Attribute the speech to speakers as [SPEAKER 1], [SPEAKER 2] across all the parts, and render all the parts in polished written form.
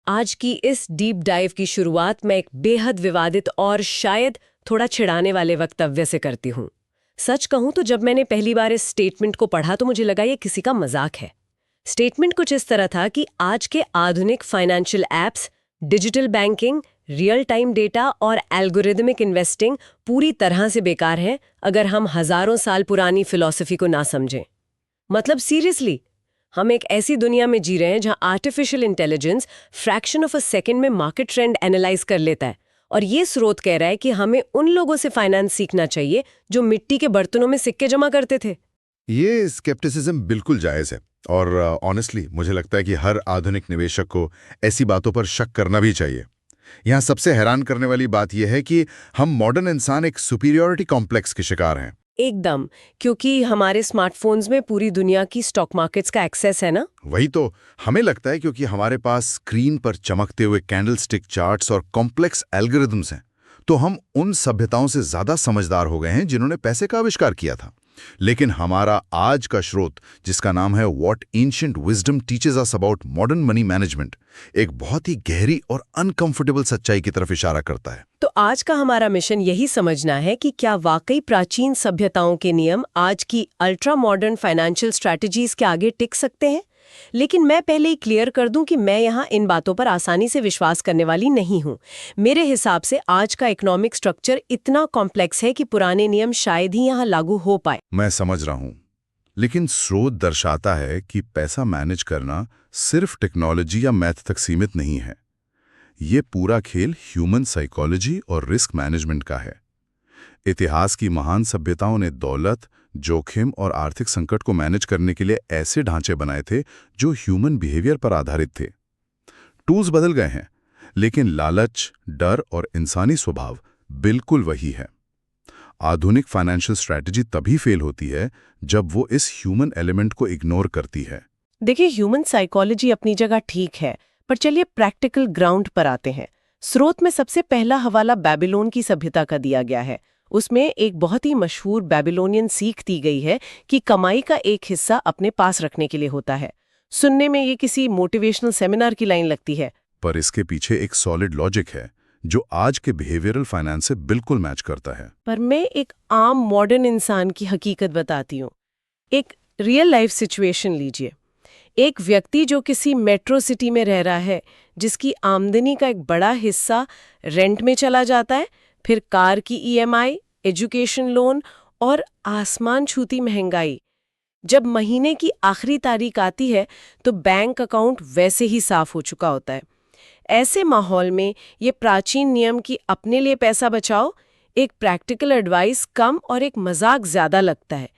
[SPEAKER 1] आज की इस डीप डाइव की शुरुआत मैं एक बेहद विवादित और शायद थोड़ा छिड़ाने वाले वक्तव्य से करती हूँ। सच कहूँ तो जब मैंने पहली बार इस स्टेटमेंट को पढ़ा तो मुझे लगा ये किसी का मजाक है। स्टेटमेंट कुछ इस तरह था कि आज के आधुनिक financial apps, digital banking, real time data और एल्गोरिदमिक इन्वेस्टिंग पूरी तरह से बेकार है अगर हम हजारों साल पुरानी फिलॉसफी को ना समझें। मतलब सीरियसली, हम एक ऐसी दुनिया में जी रहे हैं जहां artificial intelligence fraction of a second में मार्केट ट्रेंड एनालाइज कर लेता है, और ये स्रोत कह रहा है कि हमें उन लोगों से फाइनेंस सीखना चाहिए जो मिट्टी के बर्तनों में सिक्के जमा करते थे।
[SPEAKER 2] ये स्केप्टिसिज्म बिल्कुल जायज़ है और ऑनेस्टली मुझे लगता है कि हर आधुनिक निवेशक को ऐसी बातों पर शक करना भी चाहिए। यहाँ सबसे हैरान करने वाली बात यह है कि हम मॉडर्न इंसान एक सुपीरियॉरिटी कॉम्प्लेक्स के शिकार हैं।
[SPEAKER 1] एकदम, क्योंकि हमारे स्मार्टफोन्स में पूरी दुनिया की स्टॉक मार्केट्स का एक्सेस है ना।
[SPEAKER 2] वही तो हमें लगता है क्योंकि हमारे पास स्क्रीन पर चमकते हुए कैंडलस्टिक चार्ट्स और कॉम्प्लेक्स एल्गोरिदम्स हैं, तो हम उन सभ्यताओं से ज्यादा समझदार हो गए हैं जिन्होंने पैसे का आविष्कार किया था। लेकिन हमारा आज का स्रोत, जिसका नाम है what ancient wisdom teaches us about modern money management, एक बहुत ही गहरी और अनकंफर्टेबल सच्चाई की तरफ इशारा करता है।
[SPEAKER 1] तो आज का हमारा मिशन यही समझना है कि क्या वाकई प्राचीन सभ्यताओं के नियम आज की अल्ट्रा मॉडर्न फाइनेंशियल स्ट्रैटेजीज के आगे टिक सकते हैं। लेकिन मैं पहले ही क्लियर कर दूं कि मैं यहाँ इन बातों पर आसानी से विश्वास करने वाली नहीं हूँ। मेरे हिसाब से आज का इकोनॉमिक स्ट्रक्चर इतना कॉम्प्लेक्स है कि पुराने नियम शायद ही यहाँ लागू हो पाए।
[SPEAKER 2] मैं समझ रहा हूँ, लेकिन स्रोत दर्शाता है कि पैसा मैनेज करना सिर्फ टेक्नोलॉजी या मैथ तक सीमित नहीं है। ये पूरा खेल ह्यूमन साइकोलॉजी और रिस्क मैनेजमेंट का है। इतिहास की महान सभ्यताओं ने दौलत, जोखिम और आर्थिक संकट को मैनेज करने के लिए ऐसे ढांचे बनाए थे जो ह्यूमन बिहेवियर पर आधारित थे। टूल्स बदल गए हैं, लेकिन लालच, डर और इंसानी स्वभाव बिल्कुल वही है। आधुनिक फाइनेंशियल स्ट्रैटेजी तभी फेल होती है जब वो इस ह्यूमन एलिमेंट को इग्नोर करती है।
[SPEAKER 1] देखिए, ह्यूमन साइकोलॉजी अपनी जगह ठीक है, पर चलिए प्रैक्टिकल ग्राउंड पर आते हैं। स्रोत में सबसे पहला हवाला बेबीलोन की सभ्यता का दिया गया है। उसमें एक बहुत ही मशहूर बेबीलोनियन सीख दी गई है कि कमाई का एक हिस्सा अपने पास रखने के लिए होता है। सुनने में ये किसी मोटिवेशनल सेमिनार की लाइन लगती है,
[SPEAKER 2] पर इसके पीछे एक सॉलिड लॉजिक है जो आज के बिहेवियरल फाइनेंस से बिल्कुल मैच करता है।
[SPEAKER 1] पर मैं एक आम मॉडर्न इंसान की हकीकत बताती हूँ। एक रियल लाइफ सिचुएशन लीजिए। एक व्यक्ति जो किसी मेट्रो सिटी में रह रहा है, जिसकी आमदनी का एक बड़ा हिस्सा रेंट में चला जाता है, फिर कार की ईएमआई, एजुकेशन लोन और आसमान छूती महंगाई। जब महीने की आखिरी तारीख आती है तो बैंक अकाउंट वैसे ही साफ हो चुका होता है। ऐसे माहौल में ये प्राचीन नियम कि अपने लिए पैसा बचाओ एक प्रैक्टिकल एडवाइस कम और एक मजाक ज्यादा लगता है।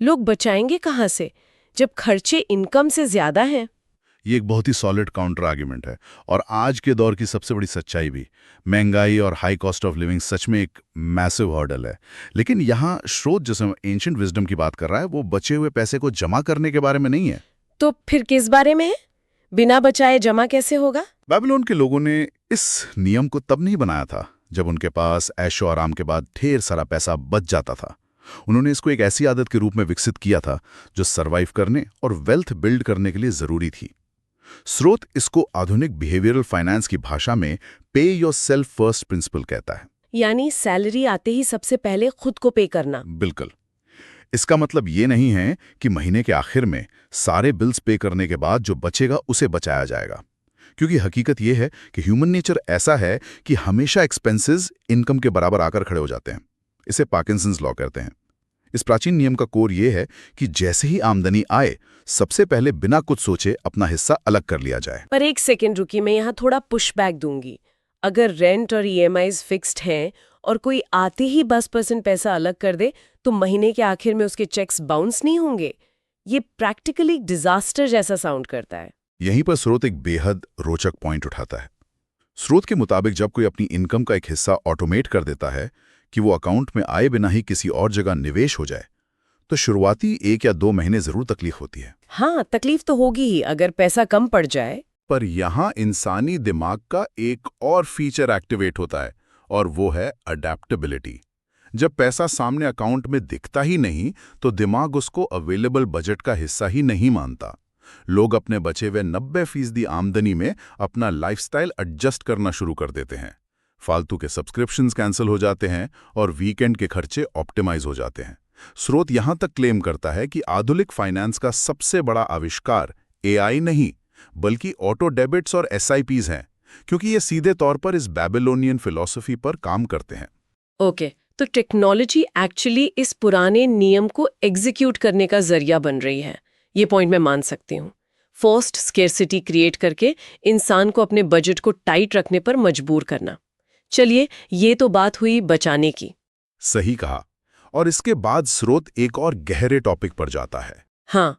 [SPEAKER 1] लोग बचाएंगे कहाँ से जब खर्चे इनकम से ज्यादा हैं?
[SPEAKER 2] ये एक बहुत ही सॉलिड काउंटर आर्ग्यूमेंट है और आज के दौर की सबसे बड़ी सच्चाई भी। महंगाई और हाई कॉस्ट ऑफ लिविंग सच में एक मैसिव हर्डल है। लेकिन यहाँ स्रोत जिसमें एंशिएंट विजडम की बात कर रहा है वो बचे हुए पैसे को जमा करने के बारे में नहीं है।
[SPEAKER 1] तो फिर किस बारे में है? बिना बचाए जमा कैसे होगा?
[SPEAKER 2] बेबीलोन के लोगों ने इस नियम को तब नहीं बनाया था जब उनके पास ऐशो आराम के बाद ढेर सारा पैसा बच जाता था। उन्होंने इसको एक ऐसी आदत के रूप में विकसित किया था जो सर्वाइव करने और वेल्थ बिल्ड करने के लिए जरूरी थी। स्रोत इसको आधुनिक बिहेवियरल फाइनेंस की भाषा में पे योरसेल्फ फर्स्ट प्रिंसिपल कहता है।
[SPEAKER 1] यानी सैलरी आते ही सबसे पहले खुद को पे करना।
[SPEAKER 2] बिल्कुल। इसका मतलब ये नहीं है कि महीने के आखिर में सारे बिल्स पे करने के बाद जो बचेगा उसे बचाया जाएगा, क्योंकि हकीकत यह है कि ह्यूमन नेचर ऐसा है कि हमेशा एक्सपेंसेस इनकम के बराबर आकर खड़े हो जाते हैं। इसे पार्किंसंस लॉ कहते हैं। इस प्राचीन नियम का कोर ये है कि जैसे ही आमदनी आए सबसे पहले बिना कुछ सोचे अपना हिस्सा अलग कर लिया जाए।
[SPEAKER 1] पर एक सेकेंड रुकिए, मैं यहाँ थोड़ा पुशबैक दूंगी। अगर रेंट और ईएमआईज फिक्स्ड हैं और कोई आते ही 10% पैसा अलग कर दे तो महीने के आखिर में उसके चेक्स बाउंस नहीं होंगे। ये प्रैक्टिकली डिजास्टर जैसा साउंड करता है।
[SPEAKER 2] यहीं पर स्रोत एक बेहद रोचक पॉइंट उठाता है। स्रोत के मुताबिक जब कोई अपनी इनकम का एक हिस्सा ऑटोमेट कर देता है कि वो अकाउंट में आए बिना ही किसी और जगह निवेश हो जाए, तो शुरुआती 1 या 2 महीने जरूर तकलीफ होती है।
[SPEAKER 1] हाँ, तकलीफ तो होगी ही अगर पैसा कम पड़ जाए।
[SPEAKER 2] पर यहाँ इंसानी दिमाग का एक और फीचर एक्टिवेट होता है और वो है अडेप्टेबिलिटी। जब पैसा सामने अकाउंट में दिखता ही नहीं तो दिमाग उसको अवेलेबल बजट का हिस्सा ही नहीं मानता। लोग अपने बचे हुए 90% आमदनी में अपना लाइफस्टाइल एडजस्ट करना शुरू कर देते हैं। फालतू के सब्सक्रिप्शंस कैंसिल हो जाते हैं और वीकेंड के खर्चे ऑप्टिमाइज हो जाते हैं। स्रोत यहां तक क्लेम करता है कि आधुनिक फाइनेंस का सबसे बड़ा आविष्कार एआई नहीं, बल्कि ऑटो डेबिट्स और एसआईपीज हैं, क्योंकि ये सीधे तौर पर इस बैबिलोनियन फिलॉसफी पर काम करते हैं।
[SPEAKER 1] ओके, तो टेक्नोलॉजी एक्चुअली इस पुराने नियम को एग्जीक्यूट करने का जरिया बन रही है। ये पॉइंट मैं मान सकती हूँ। फोर्स्ड स्केर्सिटी क्रिएट करके इंसान को अपने बजट को टाइट रखने पर मजबूर करना। चलिए, ये तो बात हुई बचाने की।
[SPEAKER 2] सही कहा। और इसके बाद स्रोत एक और गहरे टॉपिक पर जाता है।
[SPEAKER 1] हाँ,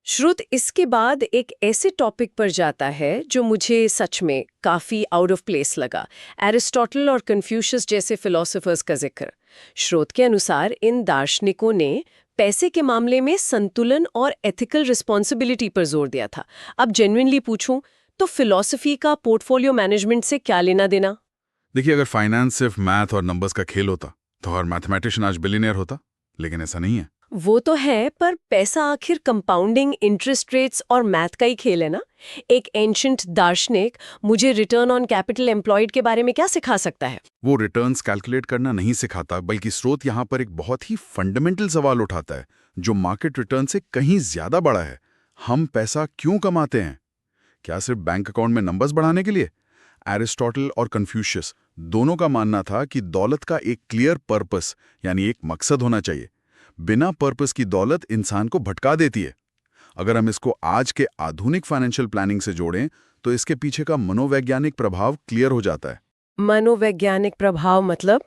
[SPEAKER 1] श्रुत इसके बाद एक ऐसे टॉपिक पर जाता है जो मुझे सच में काफी आउट ऑफ प्लेस लगा। एरिस्टोटल और कन्फ्यूशियस जैसे फिलोसोफर्स का जिक्र। श्रोत के अनुसार इन दार्शनिकों ने पैसे के मामले में संतुलन और एथिकल रिस्पॉन्सिबिलिटी पर जोर दिया था। अब जेन्युइनली पूछूं तो फिलॉसफी का पोर्टफोलियो मैनेजमेंट से क्या लेना देना?
[SPEAKER 2] देखिए, अगर फाइनेंस सिर्फ मैथ और नंबर्स का खेल होता तो हर मैथमेटिशियन आज बिलियनियर होता, लेकिन ऐसा नहीं है।
[SPEAKER 1] वो तो है, पर पैसा आखिर कंपाउंडिंग, इंटरेस्ट रेट्स और मैथ का ही खेल है ना। एक एंशिएंट दार्शनिक मुझे रिटर्न ऑन कैपिटल एम्प्लॉयड के बारे में क्या सिखा सकता है?
[SPEAKER 2] वो रिटर्न्स कैलकुलेट करना नहीं सिखाता, बल्कि स्रोत यहाँ पर एक बहुत ही फंडामेंटल सवाल उठाता है, जो मार्केट रिटर्न से कहीं ज्यादा बड़ा है। हम पैसा क्यों कमाते हैं? क्या सिर्फ बैंक अकाउंट में नंबर्स बढ़ाने के लिए? एरिस्टोटल और कन्फ्यूशियस दोनों का मानना था कि दौलत का एक क्लियर पर्पस, यानी एक मकसद होना चाहिए। बिना पर्पस की दौलत इंसान को भटका देती है। अगर हम इसको आज के आधुनिक फाइनेंशियल प्लानिंग से जोड़ें तो इसके पीछे का मनोवैज्ञानिक प्रभाव क्लियर हो जाता है।
[SPEAKER 1] मनोवैज्ञानिक प्रभाव मतलब?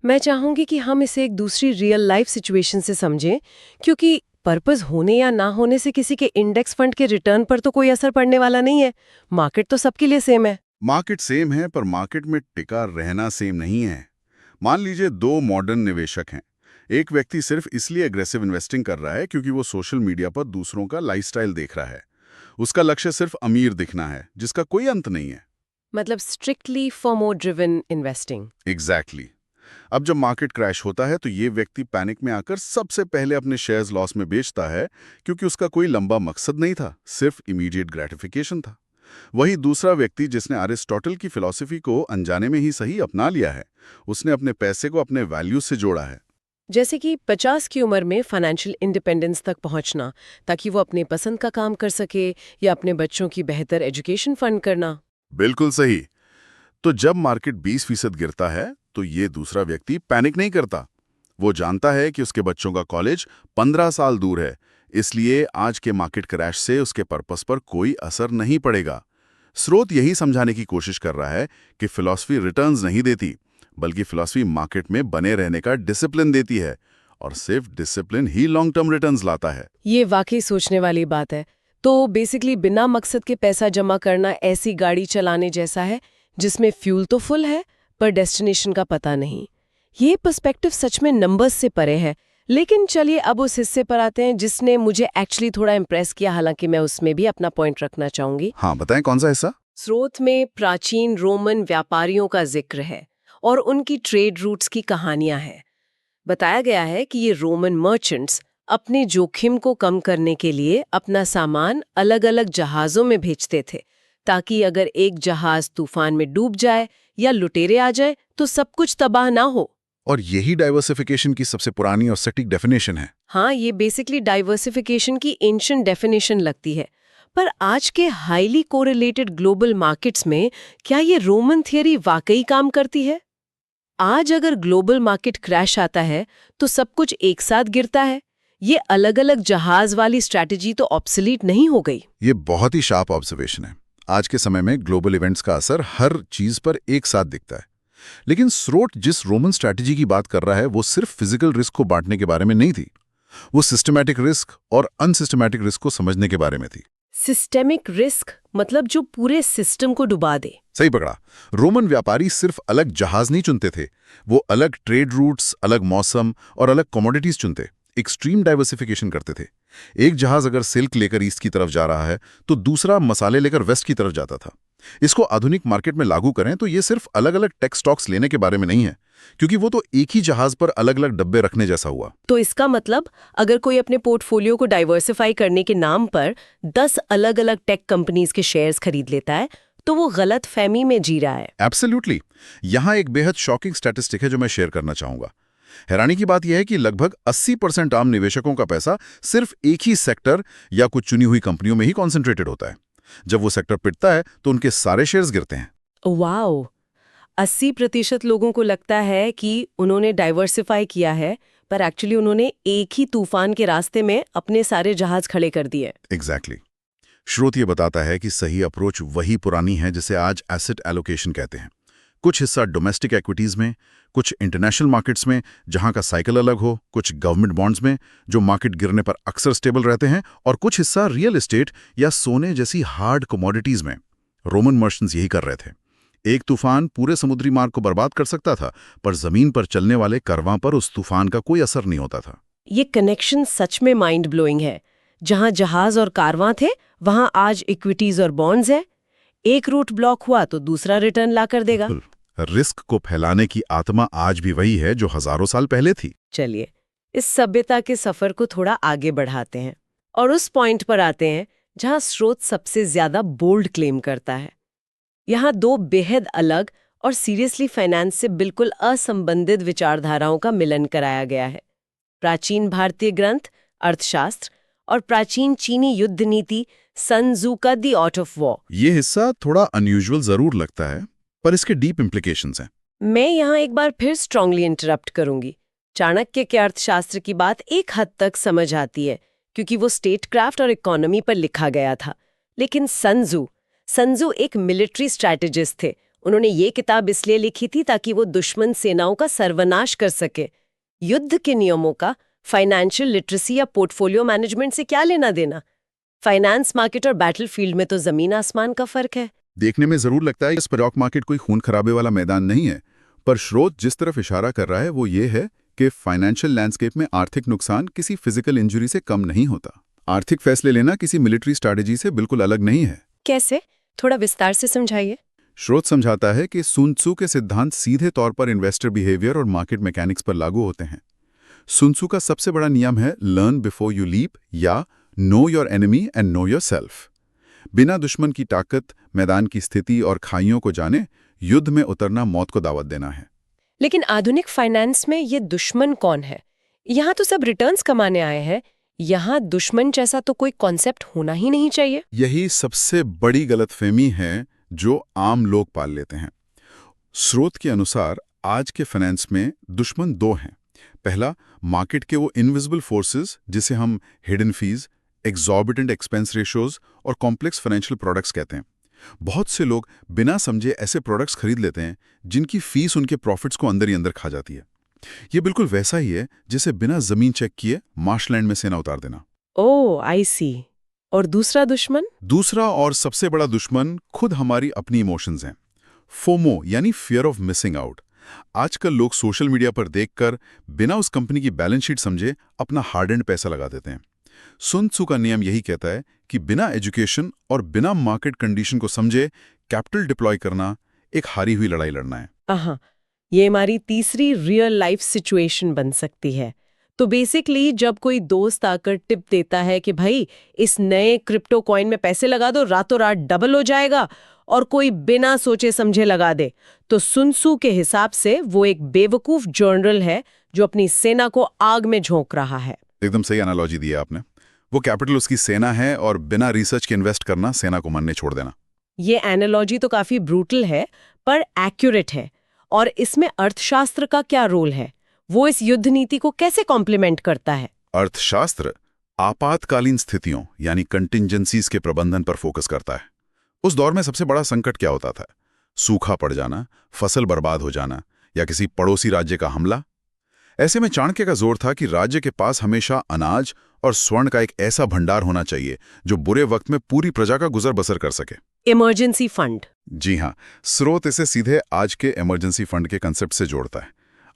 [SPEAKER 1] मैं चाहूंगी कि हम इसे एक दूसरी रियल लाइफ सिचुएशन से समझें, क्योंकि पर्पस होने या ना होने से किसी के इंडेक्स फंड के रिटर्न पर तो कोई असर पड़ने वाला नहीं है। मार्केट तो सबके लिए सेम है।
[SPEAKER 2] मार्केट सेम है, पर मार्केट में टिका रहना सेम नहीं है। मान लीजिए दो मॉडर्न निवेशक हैं। एक व्यक्ति सिर्फ इसलिए एग्रेसिव इन्वेस्टिंग कर रहा है क्योंकि वो सोशल मीडिया पर दूसरों का लाइफस्टाइल देख रहा है। उसका लक्ष्य सिर्फ अमीर दिखना है, जिसका कोई अंत नहीं है।
[SPEAKER 1] मतलब strictly FOMO driven investing.
[SPEAKER 2] Exactly. अब जब मार्केट क्रैश होता है तो ये व्यक्ति पैनिक में आकर सबसे पहले अपने शेयर्स लॉस में बेचता है, क्योंकि उसका कोई लंबा मकसद नहीं था, सिर्फ इमीडिएट ग्रेटिफिकेशन था। वही दूसरा व्यक्ति जिसने एरिस्टोटल की फिलॉसफी को अनजाने में ही सही अपना लिया है, उसने अपने पैसे को अपने वैल्यूज से जोड़ा है।
[SPEAKER 1] जैसे कि 50 की उम्र में फाइनेंशियल इंडिपेंडेंस तक पहुंचना, ताकि वो अपने पसंद का काम कर सके, या अपने बच्चों की बेहतर एजुकेशन फंड करना।
[SPEAKER 2] बिल्कुल सही। तो जब मार्केट 20% गिरता है तो ये दूसरा व्यक्ति पैनिक नहीं करता। वो जानता है कि उसके बच्चों का कॉलेज 15 साल दूर है, इसलिए आज के मार्केट क्रैश से उसके पर्पस पर कोई असर नहीं पड़ेगा। स्रोत यही समझाने की कोशिश कर रहा है कि फिलॉसफी रिटर्न्स नहीं देती, बल्कि फिलॉसफी मार्केट में बने रहने का डिसिप्लिन देती है, और सिर्फ डिसिप्लिन ही लॉन्ग टर्म रिटर्न्स लाता है।
[SPEAKER 1] ये वाकई सोचने वाली बात है। तो बेसिकली बिना मकसद के पैसा जमा करना ऐसी गाड़ी चलाने जैसा है जिसमें फ्यूल तो फुल है, पर डेस्टिनेशन का पता नहीं। ये पर्सपेक्टिव सच में नंबर्स से परे है। लेकिन चलिए अब उस हिस्से पर आते हैं जिसने मुझे एक्चुअली थोड़ा इम्प्रेस किया, हालांकि मैं उसमें भी अपना पॉइंट रखना चाहूंगी।
[SPEAKER 2] हाँ, बताएं कौन सा हिस्सा?
[SPEAKER 1] स्रोत में प्राचीन रोमन व्यापारियों का जिक्र है और उनकी ट्रेड रूट्स की कहानियां हैं। बताया गया है कि ये रोमन मर्चेंट्स अपने जोखिम को कम करने के लिए अपना सामान अलग-अलग जहाज़ों में भेजते थे, ताकि अगर एक जहाज तूफान में डूब जाए या लुटेरे आ जाए तो सब कुछ तबाह ना हो।
[SPEAKER 2] और यही डाइवर्सिफिकेशन की सबसे पुरानी और सटीक डेफिनेशन है।
[SPEAKER 1] हाँ, ये बेसिकली डाइवर्सिफिकेशन की एंशिएंट डेफिनेशन लगती है। पर आज के हाईली कोरिलेटेड ग्लोबल मार्केट्स में क्या ये रोमन थियरी वाकई काम करती है? आज अगर ग्लोबल मार्केट क्रैश आता है तो सब कुछ एक साथ गिरता है। ये अलग-अलग जहाज वाली स्ट्रैटेजी तो ऑब्सोलीट नहीं हो गई?
[SPEAKER 2] ये बहुत ही शार्प ऑब्जर्वेशन है। आज के समय में ग्लोबल इवेंट्स का असर हर चीज पर एक साथ दिखता है। लेकिन स्रोत जिस रोमन स्ट्रैटेजी की बात कर रहा है वो सिर्फ फिजिकल रिस्क को बांटने के बारे में नहीं थी। वो सिस्टमैटिक रिस्क और अनसिस्टमैटिक रिस्क को समझने के बारे में थी।
[SPEAKER 1] सिस्टेमिक रिस्क मतलब जो पूरे सिस्टम को डुबा दे।
[SPEAKER 2] सही पकड़ा। रोमन व्यापारी सिर्फ अलग जहाज नहीं चुनते थे, वो अलग ट्रेड रूट्स, अलग मौसम और अलग कमोडिटीज चुनते। एक्सट्रीम डाइवर्सिफिकेशन करते थे। एक जहाज अगर सिल्क लेकर ईस्ट की तरफ जा रहा है तो दूसरा मसाले लेकर वेस्ट की तरफ जाता था। इसको आधुनिक मार्केट में लागू करें तो ये सिर्फ अलग अलग टेक स्टॉक्स लेने के बारे में नहीं है, क्योंकि वो तो एक ही जहाज पर अलग अलग डब्बे रखने जैसा हुआ।
[SPEAKER 1] तो इसका मतलब अगर कोई अपने पोर्टफोलियो को डाइवर्सिफाई करने के नाम पर 10 अलग-अलग टेक कंपनीज के शेयर्स खरीद लेता है तो वो गलत फहमी में जी रहा है।
[SPEAKER 2] एब्सोल्युटली। यहाँ एक बेहद शॉकिंग स्टैटिस्टिक है जो मैं शेयर करना चाहूंगा। हैरानी की बात यह है कि लगभग 80% आम निवेशकों का पैसा सिर्फ एक ही सेक्टर या कुछ चुनी हुई कंपनियों में ही कॉन्सेंट्रेटेड होता है। जब वो सेक्टर पिटता है तो उनके सारे शेयर्स गिरते हैं।
[SPEAKER 1] वाओ, 80% लोगों को लगता है कि उन्होंने डाइवर्सिफाई किया है, पर एक्चुअली उन्होंने एक ही तूफान के रास्ते में अपने सारे जहाज खड़े कर दिए।
[SPEAKER 2] एग्जैक्टली। स्रोत ये बताता है कि सही अप्रोच वही पुरानी है जिसे आज एसेट एलोकेशन कहते हैं। कुछ हिस्सा डोमेस्टिक इक्विटीज में, कुछ इंटरनेशनल मार्केट्स में जहां का साइकिल अलग हो, कुछ गवर्नमेंट बॉन्ड्स में जो मार्केट गिरने पर अक्सर स्टेबल रहते हैं, और कुछ हिस्सा रियल एस्टेट या सोने जैसी हार्ड कमोडिटीज में। रोमन मर्चेंट्स यही कर रहे थे। एक तूफान पूरे समुद्री मार्ग को बर्बाद कर सकता था, पर जमीन पर चलने वाले कारवां पर उस तूफान का कोई असर नहीं होता था।
[SPEAKER 1] ये कनेक्शन सच में माइंड ब्लोइंग है। जहां जहाज और कारवां थे वहां आज इक्विटीज और बॉन्ड्स है। एक रूट ब्लॉक हुआ तो दूसरा रिटर्न ला कर देगा।
[SPEAKER 2] रिस्क को फैलाने की आत्मा आज भी वही है जो हजारों साल पहले थी।
[SPEAKER 1] चलिए इस सभ्यता के सफर को थोड़ा आगे बढ़ाते हैं और उस पॉइंट पर आते हैं जहां स्रोत सबसे ज्यादा बोल्ड क्लेम करता है। यहाँ दो बेहद अलग और सीरियसली फाइनेंस से बिल्कुल असंबंधित विचारधाराओं का मिलन कराया गया है। प्राचीन भारतीय ग्रंथ अर्थशास्त्र और प्राचीन चीनी युद्ध नीति सन त्सू का द आर्ट ऑफ वॉर।
[SPEAKER 2] ये हिस्सा थोड़ा अनयूजुअल जरूर लगता है, पर इसके डीप इम्प्लीकेशंस हैं।
[SPEAKER 1] मैं यहाँ एक बार फिर स्ट्रांगली इंटरप्ट करूंगी। चाणक्य के अर्थशास्त्र की बात एक हद तक समझ आती है क्योंकि वो स्टेट क्राफ्ट और इकोनॉमी पर लिखा गया था। लेकिन सन त्सू एक मिलिट्री स्ट्रैटेजिस्ट थे। उन्होंने ये किताब इसलिए लिखी थी ताकि वो दुश्मन सेनाओं का सर्वनाश कर सके। युद्ध के नियमों का फाइनेंशियल लिटरेसी या पोर्टफोलियो मैनेजमेंट से क्या लेना देना? फाइनेंस मार्केट और बैटलफील्ड में तो जमीन आसमान का फर्क है।
[SPEAKER 2] देखने में जरूर लगता है कि स्टॉक मार्केट कोई खून खराबे वाला मैदान नहीं है, पर स्रोत जिस तरफ इशारा कर रहा है वो ये है कि फाइनेंशियल लैंडस्केप में आर्थिक नुकसान किसी फिजिकल इंजरी से कम नहीं होता। आर्थिक फैसले लेना किसी मिलिट्री स्ट्रैटेजी से बिल्कुल अलग नहीं है।
[SPEAKER 1] कैसे? थोड़ा विस्तार से समझाइए।
[SPEAKER 2] स्रोत समझाता है कि सुन त्सू के सिद्धांत सीधे तौर पर इन्वेस्टर बिहेवियर और मार्केट मैकेनिक्स पर लागू होते हैं। सुन त्सू का सबसे बड़ा नियम है लर्न बिफोर यू लीप, या know your enemy and know your self. बिना दुश्मन की ताकत, मैदान की स्थिति और खाइयों को जाने युद्ध में उतरना मौत को दावत देना है।
[SPEAKER 1] लेकिन आधुनिक फाइनेंस में ये दुश्मन कौन है? यहाँ तो सब रिटर्न्स कमाने आए हैं। यहाँ दुश्मन जैसा तो कोई कॉन्सेप्ट होना ही नहीं चाहिए।
[SPEAKER 2] यही सबसे बड़ी गलतफहमी है जो आम लोग पाल लेते हैं। स्रोत के अनुसार आज के फाइनेंस में दुश्मन दो हैं। पहला, मार्केट के वो इनविजिबल फोर्सेस जिसे हम hidden fees, exorbitant expense ratios और कॉम्प्लेक्स फाइनेंशियल प्रोडक्ट्स कहते हैं। बहुत से लोग बिना समझे ऐसे प्रोडक्ट्स खरीद लेते हैं जिनकी फीस उनके प्रॉफिट्स को अंदर ही अंदर खा जाती है। ये बिल्कुल वैसा ही है जैसे बिना जमीन चेक किए मार्शलैंड में सेना उतार देना।
[SPEAKER 1] ओह, आई सी। और दूसरा दुश्मन?
[SPEAKER 2] दूसरा और सबसे बड़ा दुश्मन खुद हमारी अपनी इमोशंस हैं। फोमो यानी फियर ऑफ मिसिंग आउट। आजकल लोग सोशल मीडिया पर देखकर बिना उस कंपनी की बैलेंस शीट समझे अपना हार्ड एंड पैसा लगा देते हैं। सुन त्सू का नियम यही कहता है कि बिना एजुकेशन और बिना मार्केट कंडीशन को समझे कैपिटल डिप्लॉय करना एक हारी हुई लड़ाई लड़ना है।
[SPEAKER 1] ये हमारी तीसरी रियल लाइफ सिचुएशन बन सकती है। तो बेसिकली जब कोई दोस्त आकर टिप देता है कि भाई इस नए क्रिप्टो कॉइन में पैसे लगा दो, रातों रात डबल हो जाएगा, और कोई बिना सोचे समझे लगा दे, तो सुन त्सू के हिसाब से वो एक बेवकूफ जनरल है जो अपनी सेना को आग में झोंक रहा है।
[SPEAKER 2] एकदम सही एनालॉजी दी है आपने। वो कैपिटल उसकी सेना है और बिना रिसर्च के इन्वेस्ट करना सेना को मरने छोड़ देना।
[SPEAKER 1] ये एनालॉजी तो काफी ब्रूटल है पर एक्यूरेट है। और इसमें अर्थशास्त्र का क्या रोल है? वो इस युद्ध नीति को कैसे कॉम्प्लीमेंट करता है?
[SPEAKER 2] अर्थशास्त्र आपातकालीन स्थितियों यानी कंटिंजेंसीज के प्रबंधन पर फोकस करता है। उस दौर में सबसे बड़ा संकट क्या होता था? सूखा पड़ जाना, फसल बर्बाद हो जाना, या किसी पड़ोसी राज्य का हमला। ऐसे में चाणक्य का जोर था कि राज्य के पास हमेशा अनाज और स्वर्ण का एक ऐसा भंडार होना चाहिए जो बुरे वक्त में पूरी प्रजा का गुजर बसर कर सके।
[SPEAKER 1] Emergency fund.
[SPEAKER 2] जी हाँ, स्रोत इसे सीधे आज के इमरजेंसी फंड के कंसेप्ट से जोड़ता है।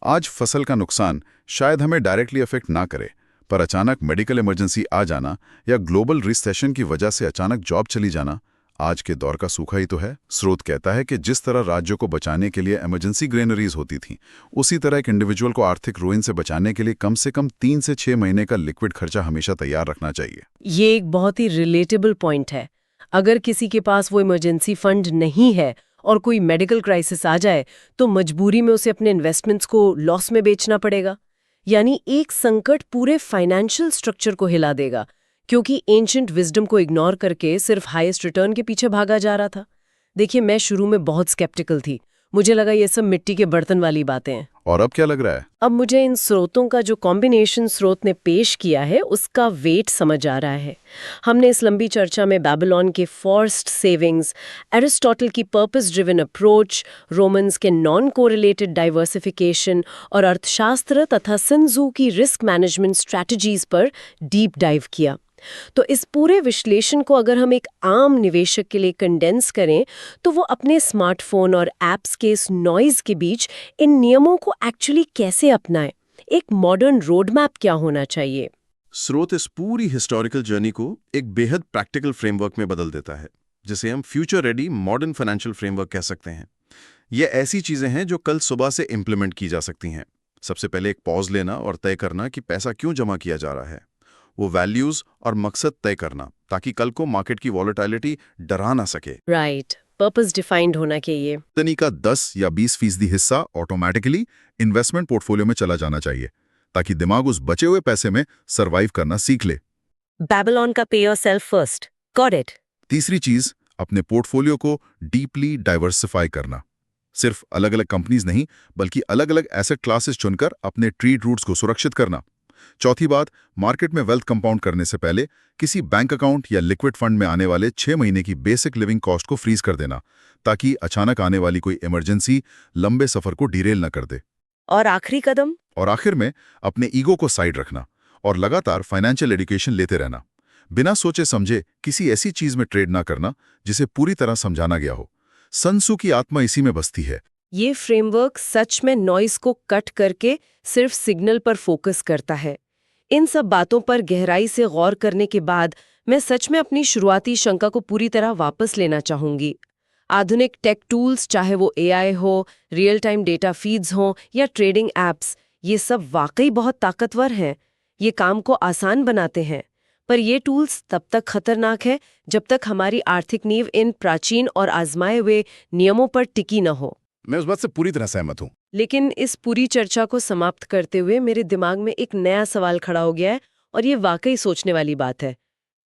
[SPEAKER 2] आज फसल का नुकसान शायद हमें डायरेक्टली अफेक्ट ना करे, पर अचानक मेडिकल इमरजेंसी आ जाना या ग्लोबल रिसेशन की वजह से अचानक जॉब चली जाना आज के दौर का सूखा ही तो है। स्रोत कहता है कि जिस तरह राज्यों को बचाने के लिए इमरजेंसी ग्रेनरीज होती थीं, उसी तरह एक इंडिविजुअल को आर्थिक रुइन से बचाने के लिए कम से कम 3 से 6 महीने का लिक्विड खर्चा हमेशा तैयार रखना चाहिए।
[SPEAKER 1] ये एक बहुत ही रिलेटेबल पॉइंट है। अगर किसी के पास वो इमरजेंसी फंड नहीं है और कोई मेडिकल क्राइसिस आ जाए तो मजबूरी में उसे अपने इन्वेस्टमेंट्स को लॉस में बेचना पड़ेगा। यानी एक संकट पूरे फाइनेंशियल स्ट्रक्चर को हिला देगा, क्योंकि एंशिएंट विजडम को इग्नोर करके सिर्फ हाईएस्ट रिटर्न के पीछे भागा जा रहा था। देखिए, मैं शुरू में बहुत स्केप्टिकल थी। मुझे लगा ये सब मिट्टी के बर्तन वाली बातें हैं।
[SPEAKER 2] और अब क्या लग रहा है?
[SPEAKER 1] अब मुझे इन स्रोतों का जो कॉम्बिनेशन स्रोत ने पेश किया है उसका वेट समझ आ रहा है। हमने इस लंबी चर्चा में बेबीलोन के फोर्स्ड सेविंग्स, एरिस्टोटल की पर्पस ड्रिवन अप्रोच, रोमन्स के नॉन कोरिलेटेड डाइवर्सिफिकेशन और अर्थशास्त्र तथा sun Tzu की रिस्क मैनेजमेंट स्ट्रैटेजीज पर डीप डाइव किया। तो इस पूरे विश्लेषण को अगर हम एक आम निवेशक के लिए कंडेंस करें तो वो अपने स्मार्टफोन और एप्स के इस नॉइज के बीच इन नियमों को एक्चुअली कैसे अपनाएं? एक मॉडर्न रोड मैप क्या होना चाहिए?
[SPEAKER 3] स्रोत इस पूरी हिस्टोरिकल जर्नी को एक बेहद प्रैक्टिकल फ्रेमवर्क में बदल देता है, जिसे हम future ready modern financial framework कह सकते हैं। ये ऐसी चीजें हैं जो कल सुबह से इंप्लीमेंट की जा सकती हैं। सबसे पहले एक पॉज लेना और तय करना कि पैसा क्यों जमा किया जा रहा है। वो वैल्यूज और मकसद तय करना, ताकि कल को मार्केट की वॉलेटिलिटी डरा ना सके।
[SPEAKER 1] राइट, पर्पस डिफाइंड होना चाहिए।
[SPEAKER 2] तनी का 10 या 20% हिस्सा ऑटोमेटिकली इन्वेस्टमेंट पोर्टफोलियो में चला जाना चाहिए, ताकि दिमाग उस बचे हुए पैसे में सर्वाइव करना सीख ले।
[SPEAKER 1] बेबीलोन का पे योरसेल्फ फर्स्ट, गॉट इट।
[SPEAKER 2] तीसरी चीज, अपने पोर्टफोलियो को डीपली डाइवर्सिफाई करना। सिर्फ अलग अलग कंपनीज नहीं, बल्कि अलग अलग एसेट क्लासेस चुनकर अपने ट्रेड रूट्स को सुरक्षित करना। चौथी बात, मार्केट में वेल्थ कंपाउंड करने से पहले किसी बैंक अकाउंट या लिक्विड फंड में आने वाले 6 महीने की बेसिक लिविंग कॉस्ट को फ्रीज कर देना, ताकि अचानक आने वाली कोई इमरजेंसी लंबे सफर को डिरेल न कर दे।
[SPEAKER 1] और आखिरी कदम?
[SPEAKER 2] और आखिर में अपने ईगो को साइड रखना और लगातार फाइनेंशियल एजुकेशन लेते रहना। बिना सोचे समझे किसी ऐसी चीज में ट्रेड ना करना जिसे पूरी तरह समझाना गया हो। sun Tzu की आत्मा इसी में बसती है।
[SPEAKER 1] ये फ्रेमवर्क सच में नॉइज को कट करके सिर्फ सिग्नल पर फोकस करता है। इन सब बातों पर गहराई से गौर करने के बाद मैं सच में अपनी शुरुआती शंका को पूरी तरह वापस लेना चाहूंगी। आधुनिक टेक टूल्स, चाहे वो AI हो, रियल टाइम डेटा फीड्स हो या ट्रेडिंग एप्स, ये सब वाकई बहुत ताकतवर हैं। ये काम को आसान बनाते हैं, पर ये टूल्स तब तक खतरनाक है जब तक हमारी आर्थिक नींव इन प्राचीन और आजमाए हुए नियमों पर टिकी न हो।
[SPEAKER 2] मैं उस बात से पूरी तरह सहमत हूँ।
[SPEAKER 1] लेकिन इस पूरी चर्चा को समाप्त करते हुए मेरे दिमाग में एक नया सवाल खड़ा हो गया है, और ये वाकई सोचने वाली बात है।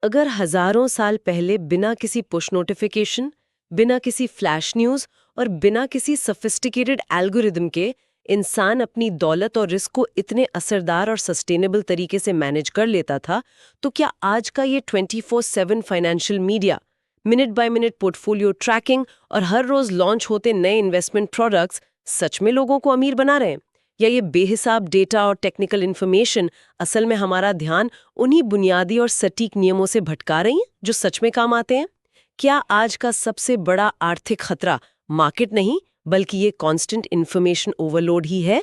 [SPEAKER 1] अगर हजारों साल पहले बिना किसी पुश नोटिफिकेशन, बिना किसी फ्लैश न्यूज़ और बिना किसी सोफिस्टिकेटेड एल्गोरिदम के इंसान अपनी दौलत और रिस्क को इतने असरदार और सस्टेनेबल तरीके से मैनेज कर लेता था, तो क्या आज का ये 24/7 financial media, minute by minute portfolio tracking और हर रोज लॉन्च होते नए इन्वेस्टमेंट प्रोडक्ट्स सच में लोगों को अमीर बना रहे हैं? या ये बेहिसाब डेटा और टेक्निकल इन्फॉर्मेशन असल में हमारा ध्यान उन्हीं बुनियादी और सटीक नियमों से भटका रही हैं जो सच में काम आते हैं? क्या आज का सबसे बड़ा आर्थिक खतरा मार्केट नहीं, बल्कि ये कांस्टेंट इन्फॉर्मेशन ओवरलोड ही है?